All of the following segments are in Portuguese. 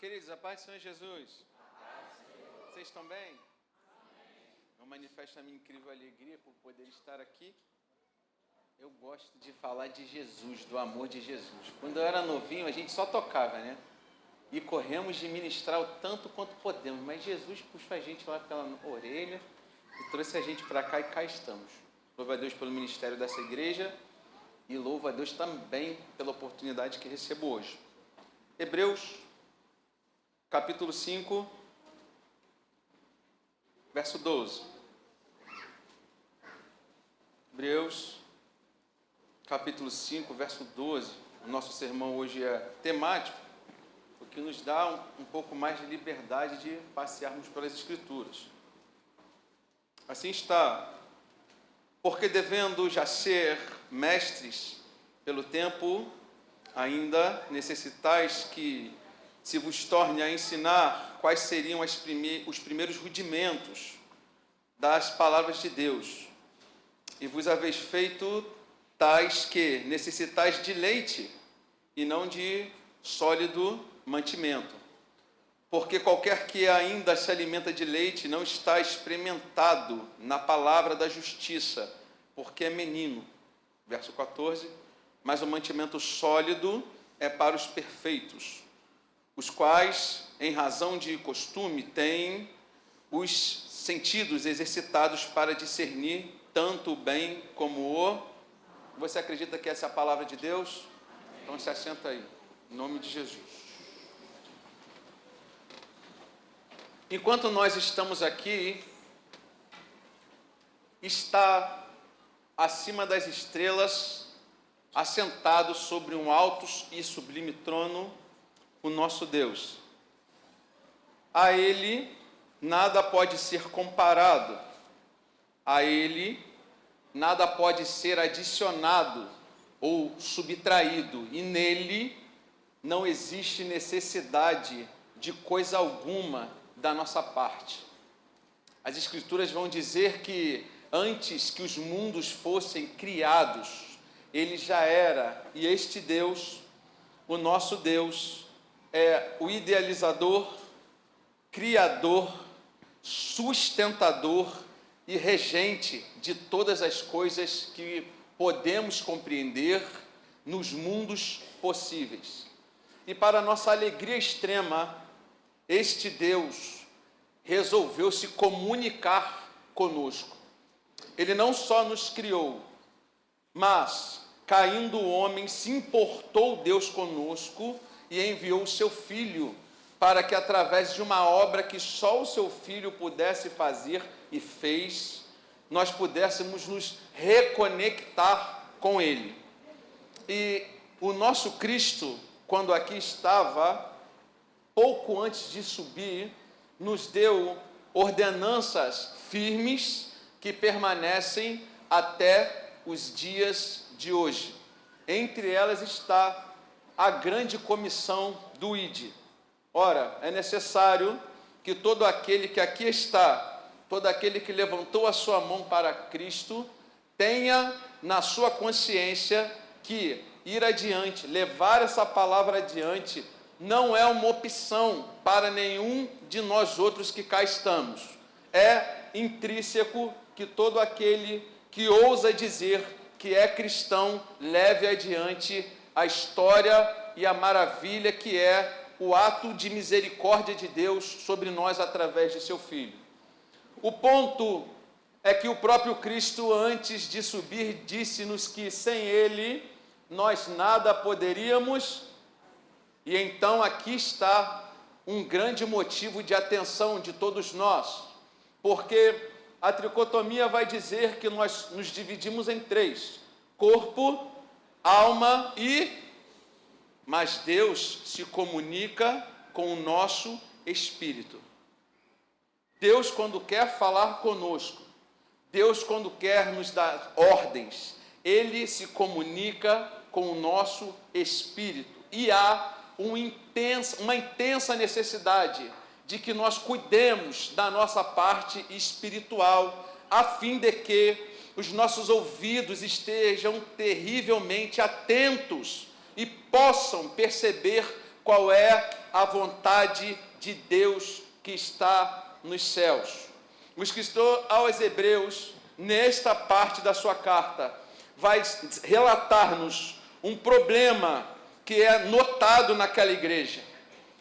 Queridos, a paz do Senhor Jesus. Vocês estão bem? Eu manifesto a minha incrível alegria por poder estar aqui. Eu gosto de falar de Jesus, do amor de Jesus. Quando eu era novinho, a gente só tocava, né? E corremos de ministrar o tanto quanto podemos. Mas Jesus puxou a gente lá pela orelha e trouxe a gente para cá e cá estamos. Louvo a Deus pelo ministério dessa igreja e louvo a Deus também pela oportunidade que recebo hoje. Hebreus, capítulo 5, verso 12. Hebreus, capítulo 5, verso 12. O nosso sermão hoje é temático, o que nos dá um pouco mais de liberdade de passearmos pelas Escrituras. Assim está: porque devendo já ser mestres pelo tempo, ainda necessitais que se vos torne a ensinar quais seriam os primeiros rudimentos das palavras de Deus. E vos haveis feito tais que necessitais de leite e não de sólido mantimento. Porque qualquer que ainda se alimenta de leite não está experimentado na palavra da justiça, porque é menino. Verso 14. Mas o mantimento sólido é para os perfeitos, os quais, em razão de costume, têm os sentidos exercitados para discernir tanto o bem como o... Você acredita que essa é a palavra de Deus? Então se assenta aí, em nome de Jesus. Enquanto nós estamos aqui, está acima das estrelas, assentado sobre um alto e sublime trono, o nosso Deus. A Ele nada pode ser comparado, a Ele nada pode ser adicionado ou subtraído, e nele não existe necessidade de coisa alguma da nossa parte. As Escrituras vão dizer que antes que os mundos fossem criados, Ele já era, e este Deus, o nosso Deus, é o idealizador, criador, sustentador e regente de todas as coisas que podemos compreender nos mundos possíveis. E para nossa alegria extrema, este Deus resolveu se comunicar conosco. Ele não só nos criou, mas, caindo o homem, se importou Deus conosco e enviou o seu Filho para que, através de uma obra que só o seu Filho pudesse fazer e fez, nós pudéssemos nos reconectar com Ele. E o nosso Cristo, quando aqui estava, pouco antes de subir, nos deu ordenanças firmes que permanecem até os dias de hoje. Entre elas está a grande comissão do ID. Ora, é necessário que todo aquele que aqui está, todo aquele que levantou a sua mão para Cristo, tenha na sua consciência que ir adiante, levar essa palavra adiante, não é uma opção para nenhum de nós outros que cá estamos. É intrínseco que todo aquele que ousa dizer que é cristão leve adiante a história e a maravilha que é o ato de misericórdia de Deus sobre nós através de seu Filho. O ponto é que o próprio Cristo, antes de subir, disse-nos que sem Ele nós nada poderíamos, e então aqui está um grande motivo de atenção de todos nós, porque a tricotomia vai dizer que nós nos dividimos em três: corpo, alma e... Mas Deus se comunica com o nosso espírito. Deus, quando quer falar conosco, Deus, quando quer nos dar ordens, Ele se comunica com o nosso espírito. E há uma intensa necessidade de que nós cuidemos da nossa parte espiritual, a fim de que os nossos ouvidos estejam terrivelmente atentos e possam perceber qual é a vontade de Deus que está nos céus. O escritor aos Hebreus, nesta parte da sua carta, vai relatar-nos um problema que é notado naquela igreja.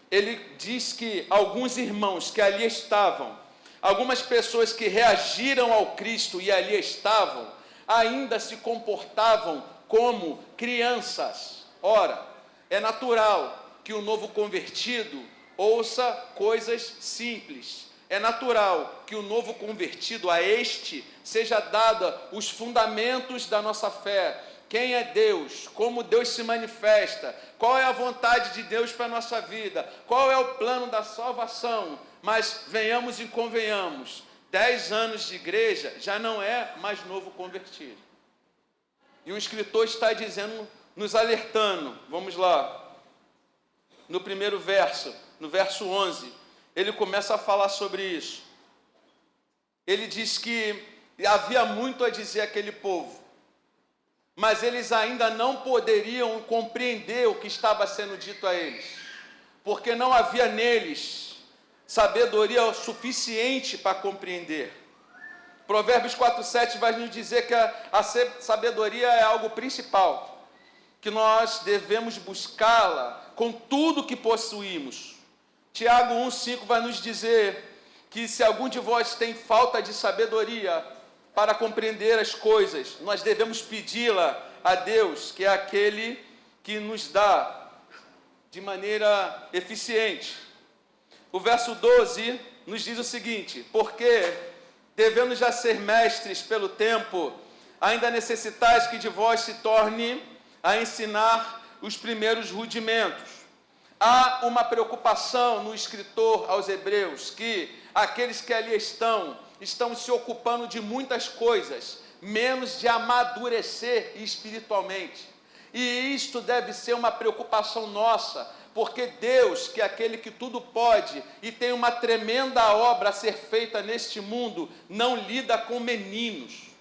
Ele diz que alguns irmãos que ali estavam, algumas pessoas que reagiram ao Cristo e ali estavam, ainda se comportavam como crianças. Ora, é natural que o novo convertido ouça coisas simples. É natural que o novo convertido a este seja dada os fundamentos da nossa fé. Quem é Deus? Como Deus se manifesta? Qual é a vontade de Deus para a nossa vida? Qual é o plano da salvação? Mas venhamos e convenhamos, 10 anos de igreja já não é mais novo convertido. E o escritor está dizendo, nos alertando, vamos lá, no primeiro verso, no verso 11, ele começa a falar sobre isso. Ele diz que havia muito a dizer àquele povo, mas eles ainda não poderiam compreender o que estava sendo dito a eles, porque não havia neles sabedoria suficiente para compreender. Provérbios 4:7 vai nos dizer que a sabedoria é algo principal, que nós devemos buscá-la com tudo que possuímos. Tiago 1:5 vai nos dizer que se algum de vós tem falta de sabedoria para compreender as coisas, nós devemos pedi-la a Deus, que é aquele que nos dá de maneira eficiente. O verso 12 nos diz o seguinte: porque, devendo já ser mestres pelo tempo, ainda necessitais que de vós se torne a ensinar os primeiros rudimentos. Há uma preocupação no escritor aos Hebreus, que aqueles que ali estão se ocupando de muitas coisas, menos de amadurecer espiritualmente. E isto deve ser uma preocupação nossa, porque Deus, que é aquele que tudo pode e tem uma tremenda obra a ser feita neste mundo, não lida com meninos.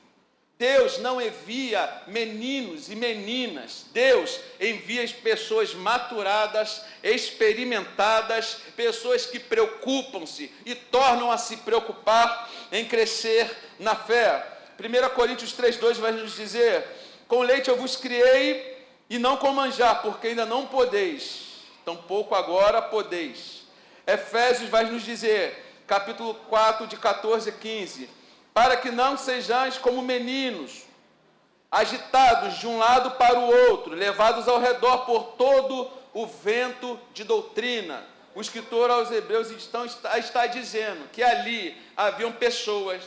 Deus não envia meninos e meninas. Deus envia pessoas maturadas, experimentadas, pessoas que preocupam-se e tornam a se preocupar em crescer na fé. 1 Coríntios 3:2 vai nos dizer: com leite eu vos criei e não com manjar, porque ainda não podeis, tampouco agora podeis. Efésios vai nos dizer, capítulo 4, de 14 a 15, para que não sejais como meninos, agitados de um lado para o outro, levados ao redor por todo o vento de doutrina. O escritor aos Hebreus está dizendo que ali haviam pessoas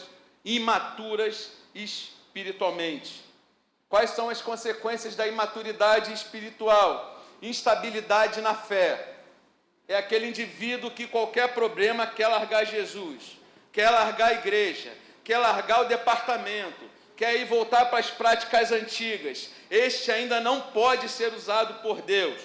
imaturas espiritualmente. Quais são as consequências da imaturidade espiritual? Instabilidade na fé. É aquele indivíduo que qualquer problema quer largar Jesus, quer largar a igreja, quer largar o departamento, quer ir voltar para as práticas antigas. Este ainda não pode ser usado por Deus.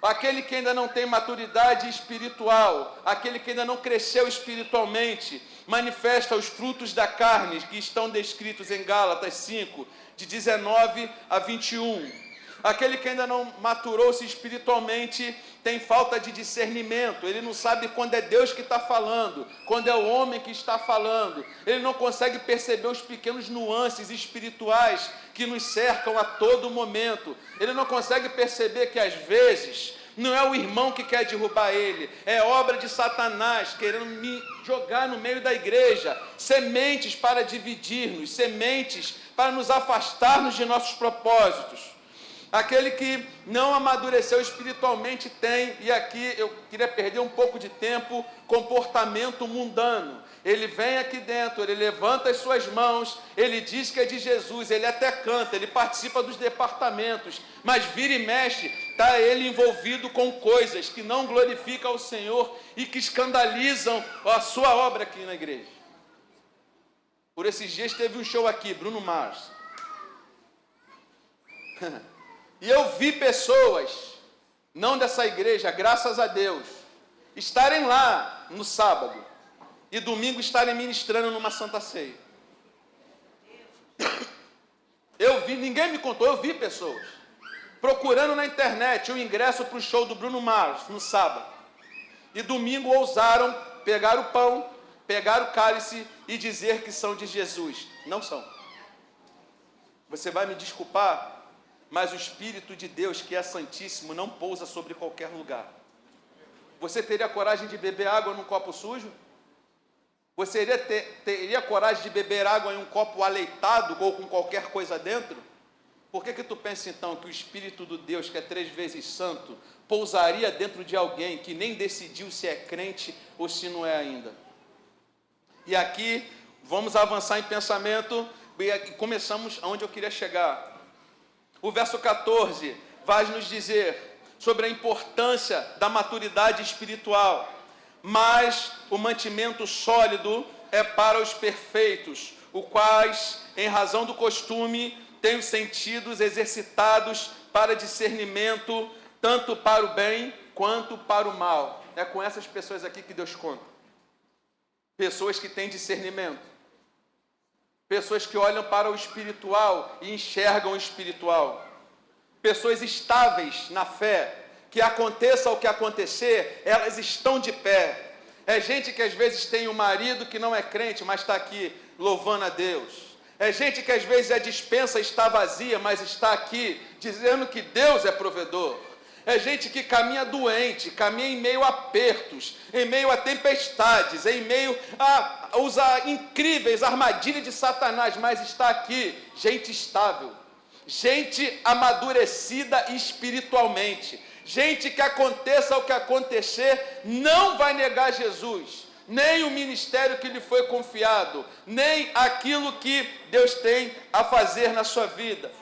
Aquele que ainda não tem maturidade espiritual, aquele que ainda não cresceu espiritualmente, manifesta os frutos da carne que estão descritos em Gálatas 5, de 19 a 21. Aquele que ainda não maturou-se espiritualmente tem falta de discernimento. Ele não sabe quando é Deus que está falando, quando é o homem que está falando. Ele não consegue perceber os pequenos nuances espirituais que nos cercam a todo momento. Ele não consegue perceber que às vezes não é o irmão que quer derrubar ele, é obra de Satanás querendo me jogar no meio da igreja, sementes para dividir-nos, sementes para nos afastar-nos de nossos propósitos. Aquele que não amadureceu espiritualmente tem, e aqui eu queria perder um pouco de tempo, comportamento mundano. Ele vem aqui dentro, ele levanta as suas mãos, ele diz que é de Jesus, ele até canta, ele participa dos departamentos, mas vira e mexe, está ele envolvido com coisas que não glorificam ao Senhor e que escandalizam a sua obra aqui na igreja. Por esses dias teve um show aqui, Bruno Mars. E eu vi pessoas, não dessa igreja, graças a Deus, estarem lá no sábado e domingo estarem ministrando numa Santa Ceia. Eu vi, ninguém me contou, eu vi pessoas. procurando na internet o ingresso para o show do Bruno Mars no sábado. E domingo ousaram pegar o pão, pegar o cálice e dizer que são de Jesus. Não são. Você vai me desculpar, mas o Espírito de Deus, que é santíssimo, não pousa sobre qualquer lugar. Você teria coragem de beber água num copo sujo? Você teria coragem de beber água em um copo aleitado ou com qualquer coisa dentro? Por que tu pensa então que o Espírito do Deus, que é 3 vezes santo, pousaria dentro de alguém que nem decidiu se é crente ou se não é ainda? E aqui, vamos avançar em pensamento e começamos aonde eu queria chegar. O verso 14 vai nos dizer sobre a importância da maturidade espiritual. Mas o mantimento sólido é para os perfeitos, os quais, em razão do costume, têm os sentidos exercitados para discernimento, tanto para o bem quanto para o mal. É com essas pessoas aqui que Deus conta. Pessoas que têm discernimento. Pessoas que olham para o espiritual e enxergam o espiritual. Pessoas estáveis na fé, que aconteça o que acontecer, elas estão de pé. É gente que às vezes tem um marido que não é crente, mas está aqui louvando a Deus. É gente que às vezes a despensa está vazia, mas está aqui dizendo que Deus é provedor. É gente que caminha doente, caminha em meio a apertos, em meio a tempestades, em meio a usar incríveis armadilhas de Satanás, mas está aqui, gente estável, gente amadurecida espiritualmente, gente que aconteça o que acontecer, não vai negar Jesus, nem o ministério que lhe foi confiado, nem aquilo que Deus tem a fazer na sua vida.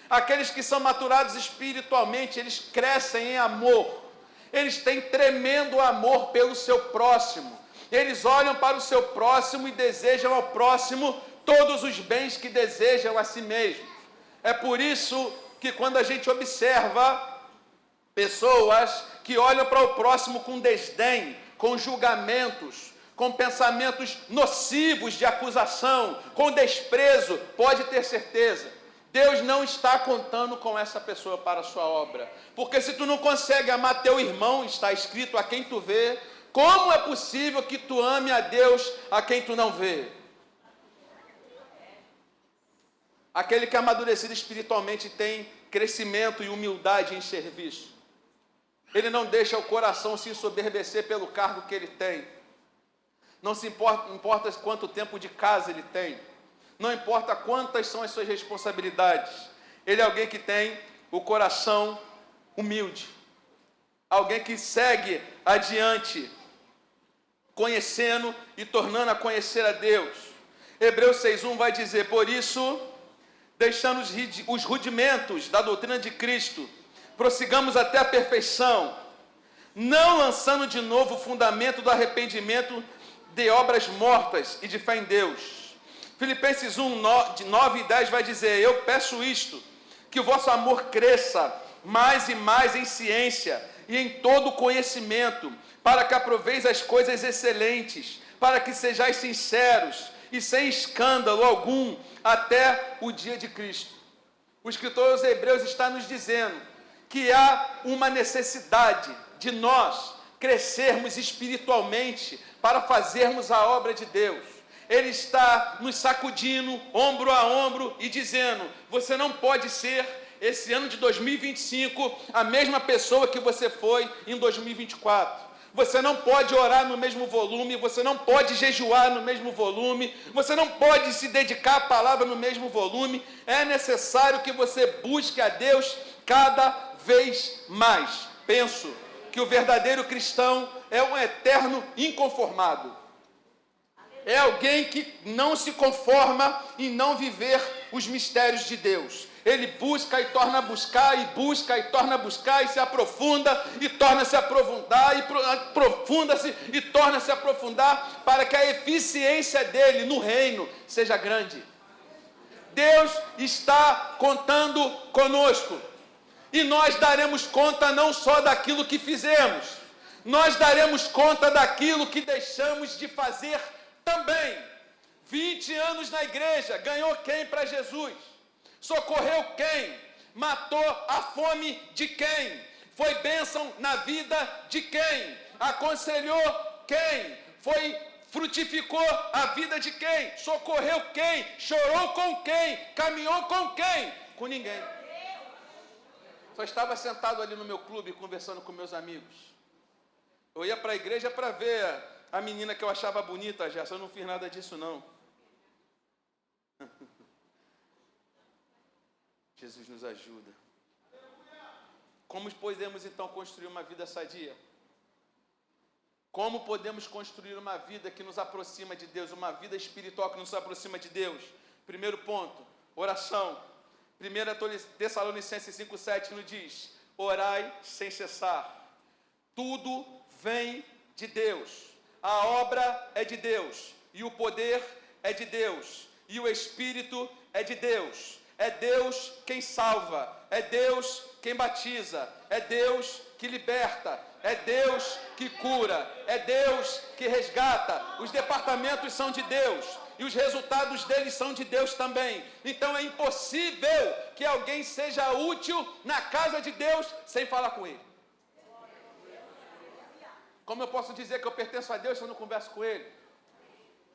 Aqueles que são maturados espiritualmente, eles crescem em amor, eles têm tremendo amor pelo seu próximo, eles olham para o seu próximo e desejam ao próximo todos os bens que desejam a si mesmos. É por isso que quando a gente observa pessoas que olham para o próximo com desdém, com julgamentos, com pensamentos nocivos de acusação, com desprezo, pode ter certeza, Deus não está contando com essa pessoa para a sua obra. Porque se tu não consegue amar teu irmão, está escrito a quem tu vê, como é possível que tu ame a Deus a quem tu não vê? Aquele que é amadurecido espiritualmente tem crescimento e humildade em serviço. Ele não deixa o coração se ensoberbecer pelo cargo que ele tem. Não se importa quanto tempo de casa ele tem. Não importa quantas são as suas responsabilidades. Ele é alguém que tem o coração humilde. Alguém que segue adiante, conhecendo e tornando a conhecer a Deus. Hebreus 6:1 vai dizer, por isso, deixando os rudimentos da doutrina de Cristo, prossigamos até a perfeição, não lançando de novo o fundamento do arrependimento de obras mortas e de fé em Deus. Filipenses 1:9 e 10 vai dizer, eu peço isto, que o vosso amor cresça mais e mais em ciência e em todo conhecimento, para que aproveis as coisas excelentes, para que sejais sinceros e sem escândalo algum, até o dia de Cristo. O escritor aos Hebreus está nos dizendo que há uma necessidade de nós crescermos espiritualmente para fazermos a obra de Deus. Ele está nos sacudindo, ombro a ombro, e dizendo, você não pode ser, esse ano de 2025, a mesma pessoa que você foi em 2024. Você não pode orar no mesmo volume, você não pode jejuar no mesmo volume, você não pode se dedicar à palavra no mesmo volume. É necessário que você busque a Deus cada vez mais. Penso que o verdadeiro cristão é um eterno inconformado. É alguém que não se conforma em não viver os mistérios de Deus. Ele busca e torna a buscar, e busca e torna a buscar, e se aprofunda e torna a se aprofundar, e aprofunda-se e torna a se aprofundar, para que a eficiência dele no reino seja grande. Deus está contando conosco, e nós daremos conta não só daquilo que fizemos, nós daremos conta daquilo que deixamos de fazer também. 20 anos na igreja, ganhou quem para Jesus? Socorreu quem? Matou a fome de quem? Foi bênção na vida de quem? Aconselhou quem? Frutificou a vida de quem? Socorreu quem? Chorou com quem? Caminhou com quem? Com ninguém. Só estava sentado ali no meu clube conversando com meus amigos. Eu ia para a igreja para ver a menina que eu achava bonita, já. Eu não fiz nada disso não. Jesus nos ajuda. Como podemos então construir uma vida sadia? Como podemos construir uma vida que nos aproxima de Deus, uma vida espiritual que nos aproxima de Deus? Primeiro ponto, oração. 1 Tessalonicenses 5,7 nos diz: orai sem cessar. Tudo vem de Deus. A obra é de Deus. E o poder é de Deus. E o Espírito é de Deus. É Deus quem salva. É Deus quem batiza. É Deus que liberta. É Deus que cura. É Deus que resgata. Os departamentos são de Deus. E os resultados deles são de Deus também. Então é impossível que alguém seja útil na casa de Deus sem falar com Ele. Como eu posso dizer que eu pertenço a Deus se eu não converso com Ele?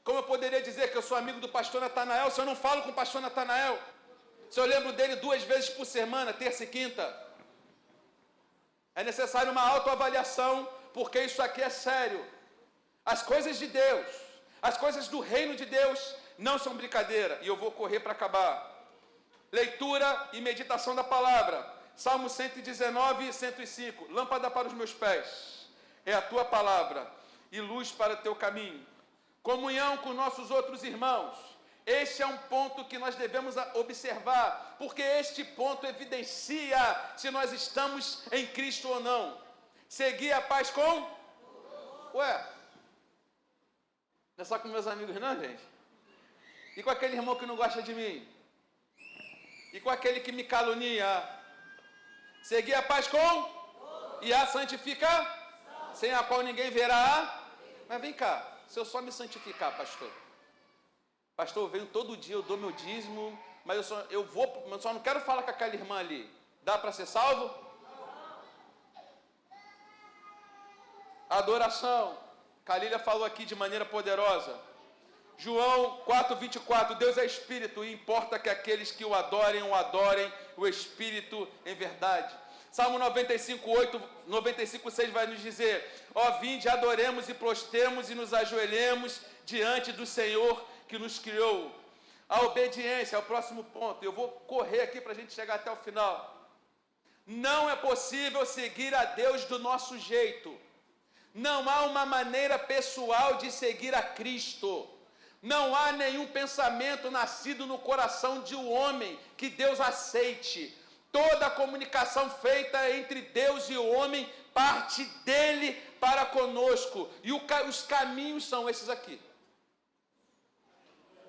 Como eu poderia dizer que eu sou amigo do pastor Natanael se eu não falo com o pastor Natanael? Se eu lembro dele 2 vezes por semana, terça e quinta? É necessário uma autoavaliação, porque isso aqui é sério. As coisas de Deus, as coisas do reino de Deus não são brincadeira. E eu vou correr para acabar. Leitura e meditação da palavra. Salmo 119 e 105. Lâmpada para os meus pés é a tua palavra e luz para o teu caminho. Comunhão com nossos outros irmãos. Este é um ponto que nós devemos observar, porque este ponto evidencia se nós estamos em Cristo ou não. Seguir a paz com? Ué, não é só com meus amigos não, gente? E com aquele irmão que não gosta de mim? E com aquele que me calunia? Seguir a paz com? E a santificar? Sem a qual ninguém verá. Mas vem cá, se eu só me santificar, pastor, eu venho todo dia, eu dou meu dízimo, mas eu só não quero falar com aquela irmã ali. Dá para ser salvo? Adoração. Calília falou aqui de maneira poderosa. João 4,24, Deus é Espírito e importa que aqueles que o adorem o Espírito em verdade. Salmo 95,6 vai nos dizer: ó, vinde, adoremos e prostremos e nos ajoelhemos diante do Senhor que nos criou. A obediência é o próximo ponto. Eu vou correr aqui para a gente chegar até o final. Não é possível seguir a Deus do nosso jeito. Não há uma maneira pessoal de seguir a Cristo. Não há nenhum pensamento nascido no coração de um homem que Deus aceite. Toda a comunicação feita entre Deus e o homem parte dele para conosco. E os caminhos são esses aqui.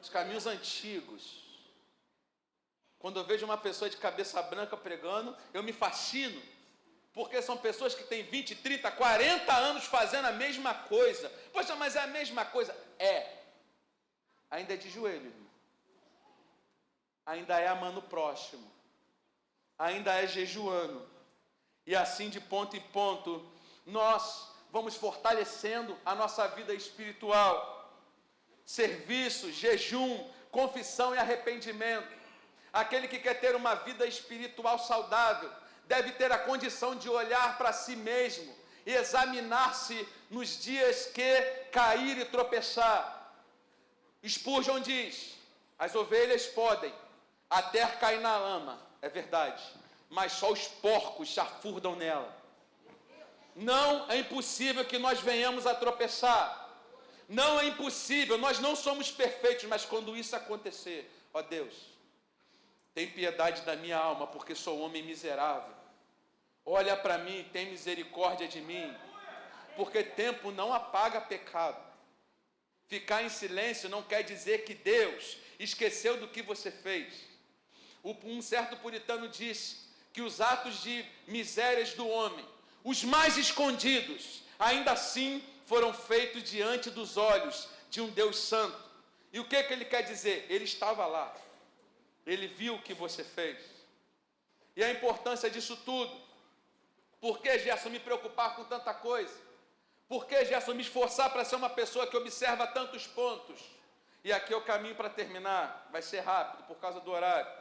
Os caminhos antigos. Quando eu vejo uma pessoa de cabeça branca pregando, eu me fascino. Porque são pessoas que têm 20, 30, 40 anos fazendo a mesma coisa. Poxa, mas é a mesma coisa? É. Ainda é de joelho, irmão. Ainda é amando o próximo. Ainda é jejuando. E assim, de ponto em ponto, nós vamos fortalecendo a nossa vida espiritual. Serviço, jejum, confissão e arrependimento. Aquele que quer ter uma vida espiritual saudável deve ter a condição de olhar para si mesmo e examinar-se nos dias que cair e tropeçar. Spurgeon diz: as ovelhas podem até cair na lama, é verdade, mas só os porcos chafurdam nela. Não é impossível que nós venhamos a tropeçar. Não é impossível, nós não somos perfeitos, mas quando isso acontecer, ó Deus, tem piedade da minha alma, porque sou um homem miserável. Olha para mim, tem misericórdia de mim, porque tempo não apaga pecado. Ficar em silêncio não quer dizer que Deus esqueceu do que você fez. Um certo puritano disse que os atos de misérias do homem, os mais escondidos, ainda assim foram feitos diante dos olhos de um Deus santo. E o que ele quer dizer? Ele estava lá. Ele viu o que você fez. E a importância disso tudo. Por que, Gerson, me preocupar com tanta coisa? Por que, Gerson, me esforçar para ser uma pessoa que observa tantos pontos? E aqui é o caminho para terminar. Vai ser rápido, por causa do horário.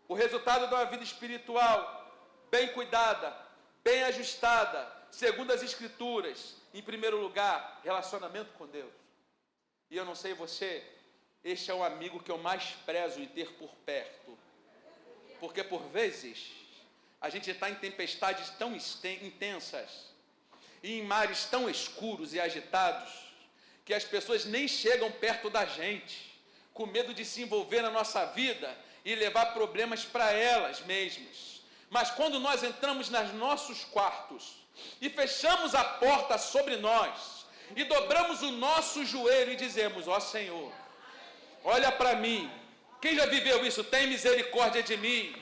O resultado de uma vida espiritual bem cuidada, bem ajustada, segundo as Escrituras. Em primeiro lugar, relacionamento com Deus. E eu não sei você, este é o amigo que eu mais prezo em ter por perto. Porque por vezes a gente está em tempestades tão intensas e em mares tão escuros e agitados que as pessoas nem chegam perto da gente, com medo de se envolver na nossa vida e levar problemas para elas mesmas. Mas quando nós entramos nos nossos quartos e fechamos a porta sobre nós e dobramos o nosso joelho e dizemos: ó Senhor, olha para mim. Quem já viveu isso? Tem misericórdia de mim.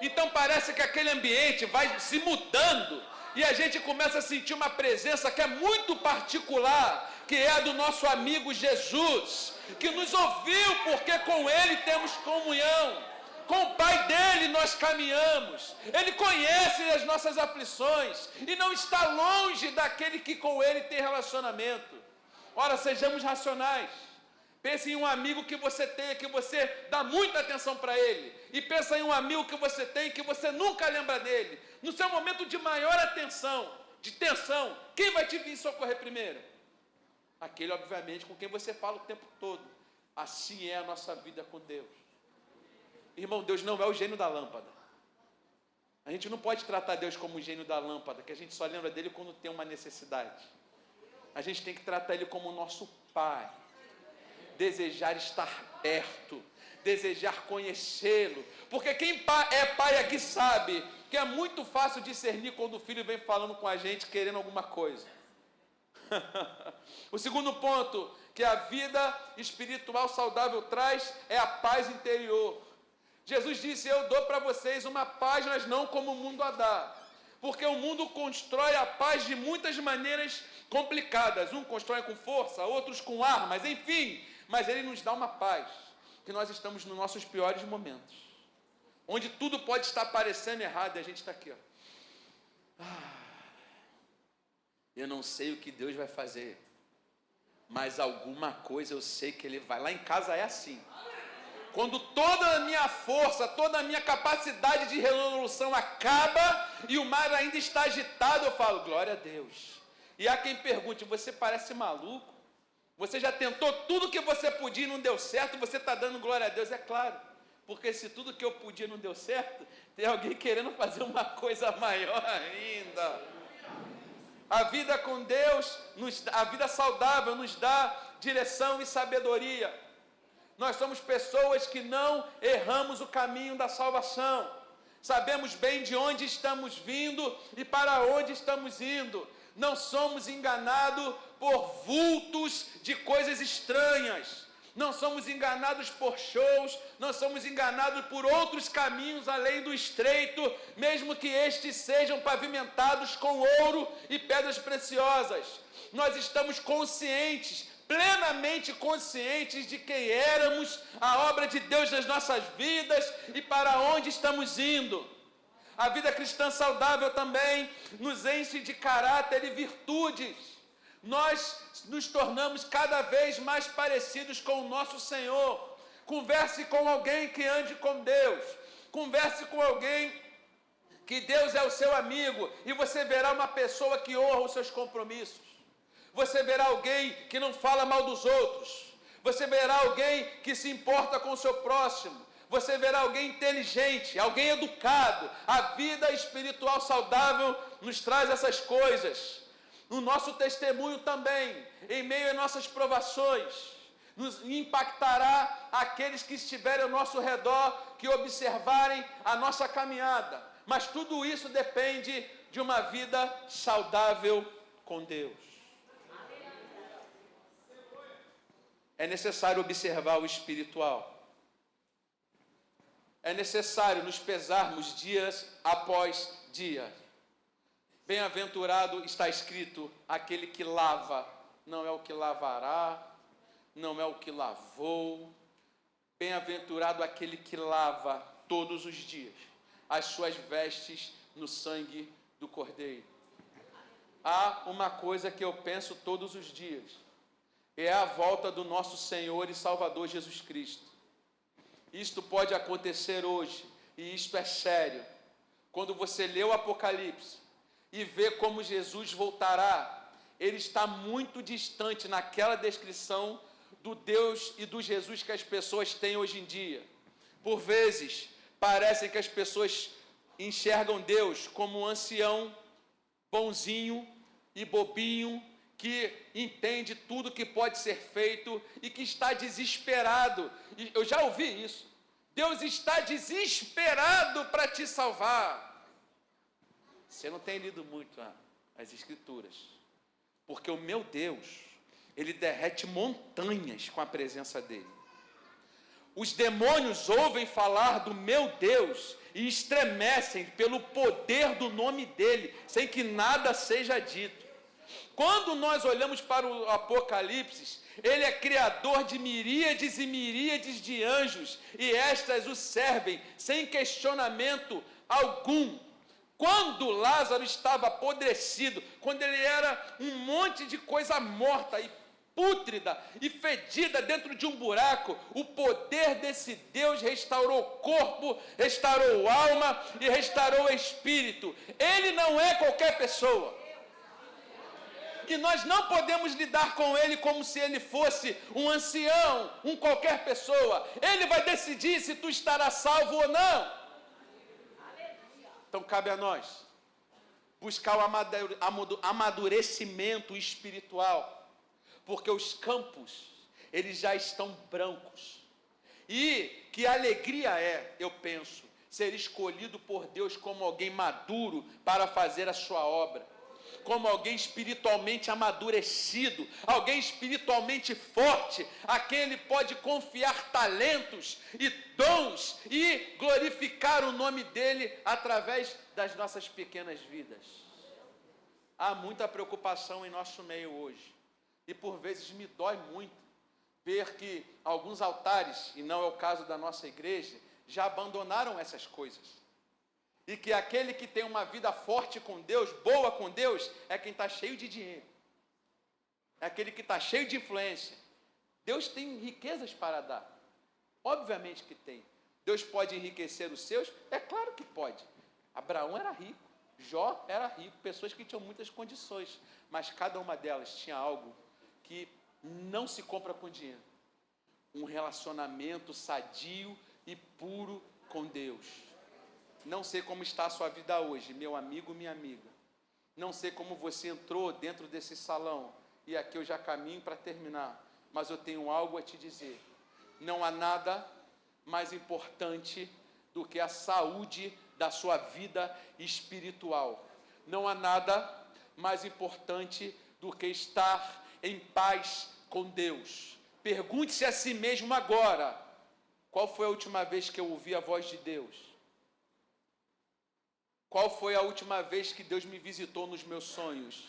Então parece que aquele ambiente vai se mudando e a gente começa a sentir uma presença que é muito particular, que é a do nosso amigo Jesus, que nos ouviu porque com Ele temos comunhão, com o Pai dele nós caminhamos, Ele conhece as nossas aflições e não está longe daquele que com Ele tem relacionamento. Ora, sejamos racionais. Pense em um amigo que você tem, que você dá muita atenção para ele. E pensa em um amigo que você tem, que você nunca lembra dele. No seu momento de maior atenção, de tensão, quem vai te vir socorrer primeiro? Aquele, obviamente, com quem você fala o tempo todo. Assim é a nossa vida com Deus. Irmão, Deus não é o gênio da lâmpada. A gente não pode tratar Deus como o gênio da lâmpada, que a gente só lembra dele quando tem uma necessidade. A gente tem que tratar ele como o nosso Pai. Desejar estar perto, desejar conhecê-lo, porque quem é pai aqui sabe que é muito fácil discernir quando o filho vem falando com a gente querendo alguma coisa. O segundo ponto que a vida espiritual saudável traz é a paz interior. Jesus disse: eu dou para vocês uma paz, mas não como o mundo a dá, porque o mundo constrói a paz de muitas maneiras complicadas. Um constrói com força, outros com armas, enfim. Mas Ele nos dá uma paz, que nós estamos nos nossos piores momentos, onde tudo pode estar parecendo errado, e a gente está aqui, ó. Eu não sei o que Deus vai fazer, mas alguma coisa eu sei que Ele vai. Lá em casa é assim. Quando toda a minha força, toda a minha capacidade de resolução acaba e o mar ainda está agitado, eu falo: glória a Deus. E há quem pergunte: você parece maluco? Você já tentou tudo que você podia e não deu certo, você está dando glória a Deus? É claro, porque se tudo que eu podia não deu certo, tem alguém querendo fazer uma coisa maior ainda. A vida com Deus, a vida saudável nos dá direção e sabedoria. Nós somos pessoas que não erramos o caminho da salvação. Sabemos bem de onde estamos vindo e para onde estamos indo. Não somos enganados por vultos de coisas estranhas. Não somos enganados por shows. Não somos enganados por outros caminhos além do estreito, mesmo que estes sejam pavimentados com ouro e pedras preciosas. Nós estamos conscientes, plenamente conscientes de quem éramos, a obra de Deus nas nossas vidas e para onde estamos indo. A vida cristã saudável também nos enche de caráter e virtudes. Nós nos tornamos cada vez mais parecidos com o nosso Senhor. Converse com alguém que ande com Deus. Converse com alguém que Deus é o seu amigo e você verá uma pessoa que honra os seus compromissos. Você verá alguém que não fala mal dos outros. Você verá alguém que se importa com o seu próximo. Você verá alguém inteligente, alguém educado. A vida espiritual saudável nos traz essas coisas. O nosso testemunho também, em meio às nossas provações, nos impactará aqueles que estiverem ao nosso redor, que observarem a nossa caminhada. Mas tudo isso depende de uma vida saudável com Deus. É necessário observar o espiritual. É necessário nos pesarmos dias após dia. Bem-aventurado está escrito: aquele que lava, não é o que lavará, não é o que lavou. Bem-aventurado aquele que lava todos os dias as suas vestes no sangue do Cordeiro. Há uma coisa que eu penso todos os dias, é a volta do nosso Senhor e Salvador Jesus Cristo. Isto pode acontecer hoje, e isto é sério. Quando você lê o Apocalipse e vê como Jesus voltará, ele está muito distante naquela descrição do Deus e do Jesus que as pessoas têm hoje em dia. Por vezes, parece que as pessoas enxergam Deus como um ancião, bonzinho e bobinho, que entende tudo que pode ser feito e que está desesperado. E eu já ouvi isso. Deus está desesperado para te salvar. Você não tem lido muito as Escrituras, porque o meu Deus, ele derrete montanhas com a presença dele. Os demônios ouvem falar do meu Deus e estremecem pelo poder do nome dele, sem que nada seja dito. Quando nós olhamos para o Apocalipse, ele é criador de miríades e miríades de anjos, e estas o servem sem questionamento algum. Quando Lázaro estava apodrecido, quando ele era um monte de coisa morta e pútrida e fedida dentro de um buraco, o poder desse Deus restaurou o corpo, restaurou a alma e restaurou o espírito. Ele não é qualquer pessoa. E nós não podemos lidar com ele como se ele fosse um ancião, um qualquer pessoa. Ele vai decidir se tu estarás salvo ou não. Então cabe a nós buscar o amadurecimento espiritual, porque os campos, eles já estão brancos. E que alegria é, eu penso, ser escolhido por Deus como alguém maduro para fazer a sua obra, como alguém espiritualmente amadurecido, alguém espiritualmente forte, a quem ele pode confiar talentos e dons e glorificar o nome dele através das nossas pequenas vidas. Há muita preocupação em nosso meio hoje, e por vezes me dói muito ver que alguns altares, e não é o caso da nossa igreja, já abandonaram essas coisas. E que aquele que tem uma vida forte com Deus, boa com Deus, é quem está cheio de dinheiro. É aquele que está cheio de influência. Deus tem riquezas para dar. Obviamente que tem. Deus pode enriquecer os seus? É claro que pode. Abraão era rico, Jó era rico, pessoas que tinham muitas condições. Mas cada uma delas tinha algo que não se compra com dinheiro. Um relacionamento sadio e puro com Deus. Não sei como está a sua vida hoje, meu amigo, minha amiga. Não sei como você entrou dentro desse salão. E aqui eu já caminho para terminar. Mas eu tenho algo a te dizer. Não há nada mais importante do que a saúde da sua vida espiritual. Não há nada mais importante do que estar em paz com Deus. Pergunte-se a si mesmo agora: qual foi a última vez que eu ouvi a voz de Deus? Qual foi a última vez que Deus me visitou nos meus sonhos?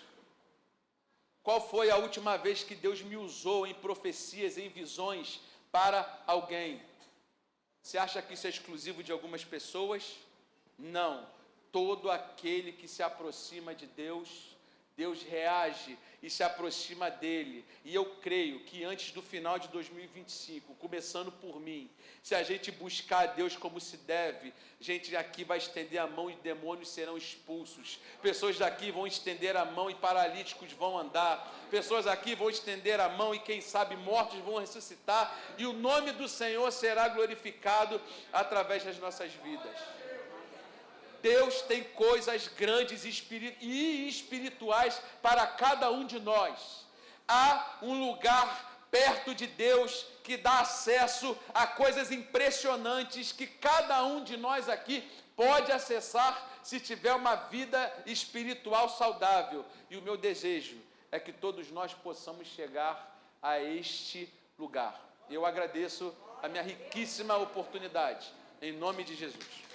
Qual foi a última vez que Deus me usou em profecias, em visões para alguém? Você acha que isso é exclusivo de algumas pessoas? Não. Todo aquele que se aproxima de Deus, Deus reage e se aproxima dele. E eu creio que antes do final de 2025, começando por mim, se a gente buscar a Deus como se deve, gente aqui vai estender a mão e demônios serão expulsos. Pessoas daqui vão estender a mão e paralíticos vão andar. Pessoas aqui vão estender a mão e quem sabe mortos vão ressuscitar. E o nome do Senhor será glorificado através das nossas vidas. Deus tem coisas grandes e espirituais para cada um de nós. Há um lugar perto de Deus que dá acesso a coisas impressionantes que cada um de nós aqui pode acessar se tiver uma vida espiritual saudável. E o meu desejo é que todos nós possamos chegar a este lugar. Eu agradeço a minha riquíssima oportunidade. Em nome de Jesus.